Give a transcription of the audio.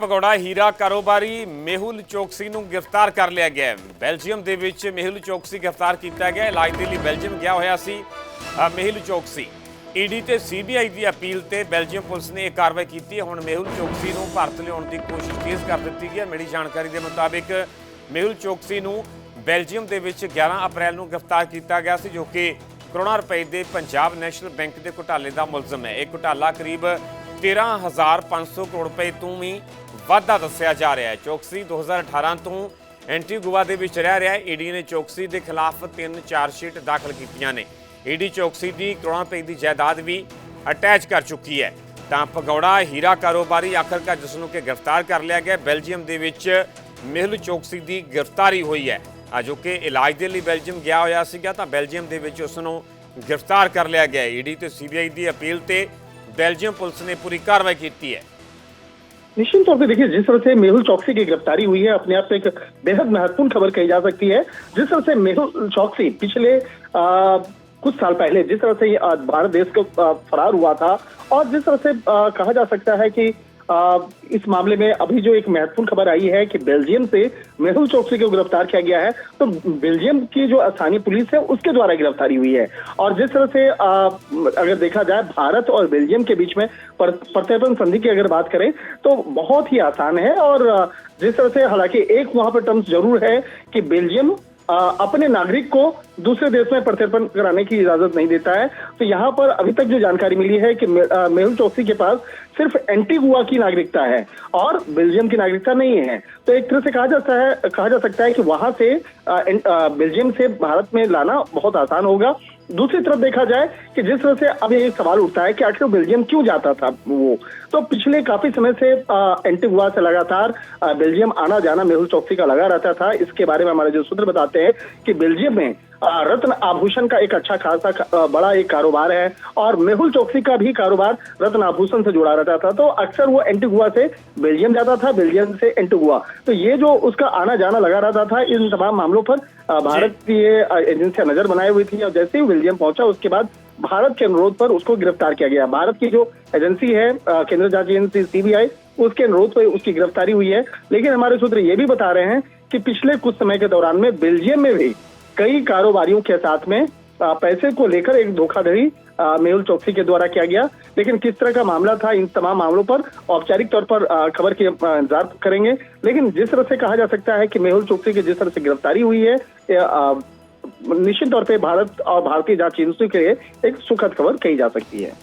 ਭਗੌੜਾ ਹੀਰਾ ਕਾਰੋਬਾਰੀ ਮੇਹੁਲ ਚੌਕਸੀ ਨੂੰ ਗ੍ਰਿਫਤਾਰ ਕਰ ਲਿਆ ਗਿਆ ਹੈ। ਬੈਲਜੀਅਮ ਦੇ ਵਿੱਚ ਮੇਹੁਲ ਚੌਕਸੀ ਗ੍ਰਿਫਤਾਰ ਕੀਤਾ ਗਿਆ। ਇਲਾਜ ਦੇ ਲਈ ਬੈਲਜੀਅਮ ਗਿਆ ਹੋਇਆ ਸੀ ਮੇਹੁਲ ਚੌਕਸੀ। ਈਡੀ ਤੇ ਸੀਬੀਆਈ ਦੀ ਅਪੀਲ ਤੇ ਬੈਲਜੀਅਮ ਪੁਲਿਸ ਨੇ ਇਹ ਕਾਰਵਾਈ ਕੀਤੀ ਹੈ। ਹੁਣ ਮੇਹੁਲ ਚੌਕਸੀ ਨੂੰ ਭਾਰਤ ਲਿਆਉਣ ਦੀ ਕੋਸ਼ਿਸ਼ ਤੇਜ਼ ਕਰ ਦਿੱਤੀ ਗਈ ਹੈ। ਮਿਲੀ ਜਾਣਕਾਰੀ ਦੇ ਮੁਤਾਬਿਕ ਮੇਹੁਲ ਚੌਕਸੀ ਨੂੰ ਬੈਲਜੀਅਮ ਦੇ ਵਿੱਚ 11 ਅਪ੍ਰੈਲ ਨੂੰ ਗ੍ਰਿਫਤਾਰ ਕੀਤਾ ਗਿਆ ਸੀ, ਜੋ ਕਿ ਕਰੋੜਾਂ ਰੁਪਏ ਦੇ ਪੰਜਾਬ ਨੈਸ਼ਨਲ ਬੈਂਕ ਦੇ ਘੁਟਾਲੇ ਦਾ ਮੁਲਜ਼ਮ ਹੈ। ਇਹ ਘੁਟਾਲਾ ਕਰੀਬ 13,500 ਕਰੋੜ ਰੁਪਏ ਤੋਂ ਵੀ ਵਾਧਾ ਦੱਸਿਆ ਜਾ ਰਿਹਾ ਹੈ। ਚੌਕਸੀ 2018 ਤੋਂ ਐਂਟੀਗੁਆ ਦੇ ਵਿੱਚ ਰਹਿ ਰਿਹਾ ਹੈ। ਈਡੀ ਨੇ ਚੌਕਸੀ ਦੇ ਖਿਲਾਫ 3 ਚਾਰਜਸ਼ੀਟ ਦਾਖਲ ਕੀਤੀਆਂ ਨੇ। ਈਡੀ ਚੌਕਸੀ ਦੀ ਕਰੋੜਾਂ ਰੁਪਏ ਦੀ ਜਾਇਦਾਦ ਵੀ ਅਟੈਚ ਕਰ ਚੁੱਕੀ ਹੈ। ਤਾਂ ਭਗੌੜਾ ਹੀਰਾ ਕਾਰੋਬਾਰੀ ਆਖਰਕਾਰ ਜਿਸ ਨੂੰ ਕਿ ਗ੍ਰਿਫਤਾਰ ਕਰ ਲਿਆ ਗਿਆ। ਬੈਲਜੀਅਮ ਦੇ ਵਿੱਚ ਮੇਹੁਲ ਚੌਕਸੀ ਦੀ ਗ੍ਰਿਫਤਾਰੀ ਹੋਈ ਹੈ, ਜੋ ਕਿ ਇਲਾਜ ਦੇ ਲਈ ਬੈਲਜੀਅਮ ਗਿਆ ਹੋਇਆ ਸੀਗਾ। ਤਾਂ ਬੈਲਜੀਅਮ ਦੇ ਵਿੱਚ ਉਸ ਨੂੰ ਗ੍ਰਿਫਤਾਰ ਕਰ ਲਿਆ ਗਿਆ। ਈਡੀ ਤੇ ਸੀਬੀਆਈ ਦੀ अपील ਤੇ बेल्जियम पुलिस ने पूरी कार्रवाई की है। निश्चित तौर पे देखिए, जिस तरह से मेहुल चौकसी की गिरफ्तारी हुई है अपने आप में एक बेहद महत्वपूर्ण खबर कही जा सकती है। जिस तरह से मेहुल चौकसी पिछले कुछ साल पहले जिस तरह से भारत देश को फरार हुआ था, और जिस तरह से कहा जा सकता है कि इस मामले में अभी जो एक महत्वपूर्ण खबर आई है कि बेल्जियम से मेहुल चौकसी को गिरफ्तार किया गया है, तो बेल्जियम की जो स्थानीय पुलिस है उसके द्वारा गिरफ्तारी हुई है। और जिस तरह से अगर देखा जाए भारत और बेल्जियम के बीच में प्रत्यर्पण संधि की अगर बात करें तो बहुत ही आसान है। और जिस तरह से हालांकि एक वहां पर टर्म्स जरूर है कि बेल्जियम अपने नागरिक को दूसरे देश में प्रत्यर्पण कराने की इजाजत नहीं देता है। तो यहाँ पर अभी तक जो जानकारी मिली है कि मेहुल चौकसी के पास सिर्फ एंटीगुआ की नागरिकता है और बेल्जियम की नागरिकता नहीं है। तो एक तरह से कहा जा सकता है कि वहां से बेल्जियम से भारत में लाना बहुत आसान होगा। दूसरी तरफ देखा जाए कि जिस तरह से अब ये सवाल उठता है कि आखिर बेल्जियम क्यों जाता था वो, तो पिछले काफी समय से एंटीगुआ से लगातार बेल्जियम आना जाना मेहुल चौकसी का लगा रहता था। इसके बारे में हमारे जो सूत्र बताते हैं कि बेल्जियम में रत्न आभूषण का एक अच्छा खासा बड़ा एक कारोबार है, और मेहुल चौकसी का भी कारोबार रत्न आभूषण से जुड़ा रहता था। तो अक्सर वो एंटीगुआ से बेल्जियम जाता था, बेल्जियम से एंटीगुआ। तो ये जो उसका आना जाना लगा रहता था, इन तमाम मामलों पर भारत की एजेंसियां नजर बनाई हुई थी। और जैसे ही बेल्जियम पहुंचा उसके बाद भारत के अनुरोध पर उसको गिरफ्तार किया गया। भारत की जो एजेंसी है केंद्रीय जांच एजेंसी सीबीआई, उसके अनुरोध पर उसकी गिरफ्तारी हुई है। लेकिन हमारे सूत्र ये भी बता रहे हैं कि पिछले कुछ समय के दौरान में बेल्जियम में भी कई कारोबारियों के साथ में पैसे को लेकर एक धोखाधड़ी मेहुल चौकसी के द्वारा किया गया। लेकिन किस तरह का मामला था, इन तमाम मामलों पर औपचारिक तौर पर खबर की इंतजार करेंगे। लेकिन जिस तरह से कहा जा सकता है कि मेहुल चौकसी की जिस तरह से गिरफ्तारी हुई है, निश्चित तौर पे भारत और भारतीय जांच एजेंसी के लिए एक सुखद खबर कही जा सकती है।